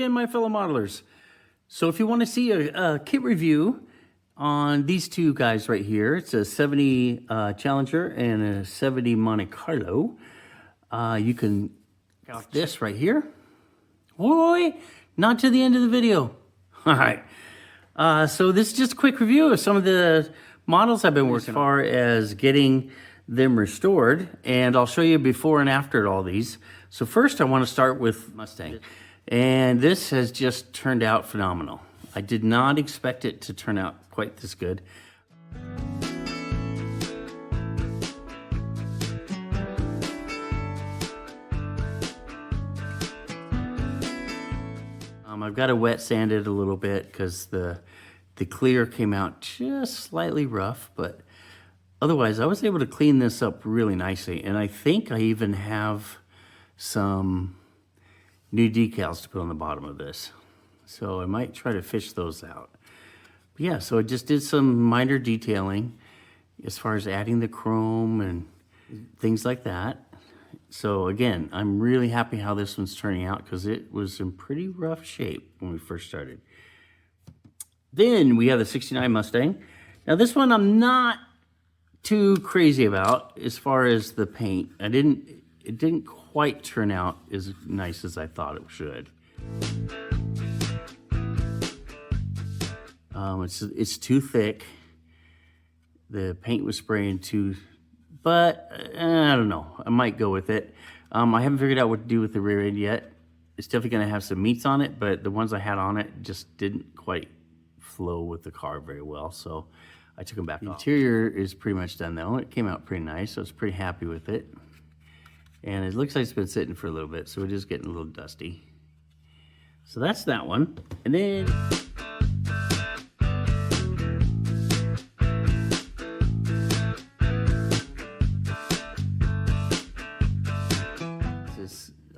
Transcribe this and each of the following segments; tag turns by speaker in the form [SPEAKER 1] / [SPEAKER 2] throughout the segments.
[SPEAKER 1] again, my fellow modelers. So if you want to see a kit review on these two guys right here, it's a 70 Challenger and a 70 Monte Carlo. You can got this right here. Boy, not to the end of the video. All right. So this is just a quick review of some of the models I've been working as far as getting them restored, and I'll show you before and after all these. So first I want to start with Mustang, and this has just turned out phenomenal. I did not expect it to turn out quite this good. I've got to wet sand it a little bit because the clear came out just slightly rough, but otherwise I was able to clean this up really nicely. And I think I even have some new decals to put on the bottom of this. So I might try to fish those out. But yeah, so I just did some minor detailing as far as adding the chrome and things like that. So again, I'm really happy how this one's turning out because it was in pretty rough shape when we first started. Then we have the 69 Mustang. Now this one I'm not too crazy about as far as the paint. It didn't quite turn out as nice as I thought it should. It's too thick. The paint was spraying too, but I don't know. I might go with it. I haven't figured out what to do with the rear end yet. It's definitely gonna have some meats on it, but the ones I had on it just didn't quite flow with the car very well, so I took them back off. The interior is pretty much done though. It came out pretty nice, so I was pretty happy with it. And it looks like it's been sitting for a little bit, so it is getting a little dusty. So that's that one. And then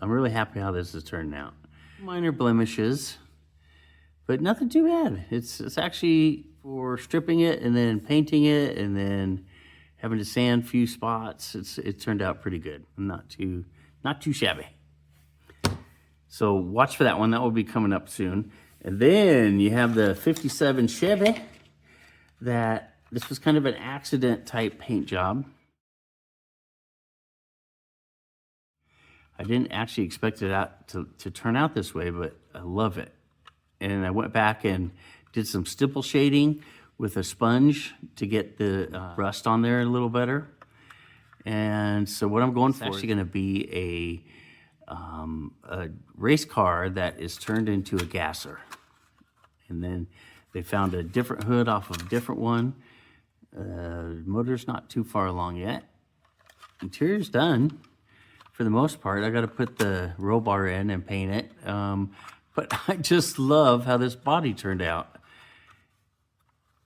[SPEAKER 1] I'm really happy how this has turned out. Minor blemishes, but nothing too bad. It's actually for stripping it and then painting it and then having to sand a few spots. It turned out pretty good. Not too shabby. So watch for that one. That will be coming up soon. And then you have the 57 Chevy. This was kind of an accident type paint job. I didn't actually expect it to turn out this way, but I love it. And I went back and did some stipple shading with a sponge to get the rust on there a little better. And so what I'm going for is actually going to be a race car that is turned into a gasser. And then they found a different hood off of a different one. Motor's not too far along yet. Interior's done. For the most part, I got to put the roll bar in and paint it. But I just love how this body turned out.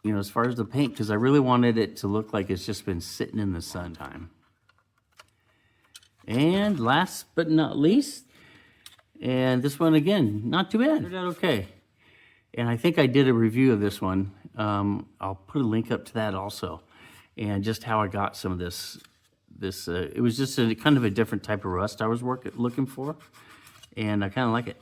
[SPEAKER 1] You know, as far as the paint, because I really wanted it to look like it's just been sitting in the sun time. And last but not least, and this one again, not too bad. Turned out okay. And I think I did a review of this one. I'll put a link up to that also. And just how I got some of this. It was just a kind of a different type of rust I was looking for, and I kind of like it.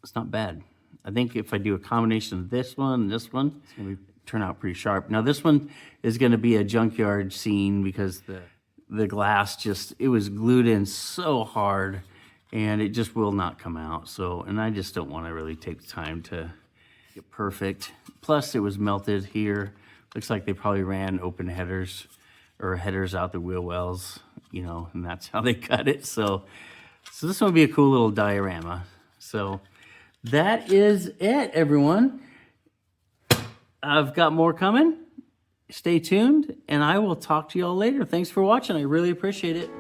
[SPEAKER 1] It's not bad. I think if I do a combination of this one and this one, it's going to turn out pretty sharp. Now this one is going to be a junkyard scene because the glass it was glued in so hard, and it just will not come out. So, and I just don't want to really take the time to get perfect. Plus, it was melted here. Looks like they probably ran open headers. Or headers out the wheel wells, you know, and that's how they cut it. So this one will be a cool little diorama. So that is it, everyone. I've got more coming. Stay tuned, and I will talk to you all later. Thanks for watching. I really appreciate it.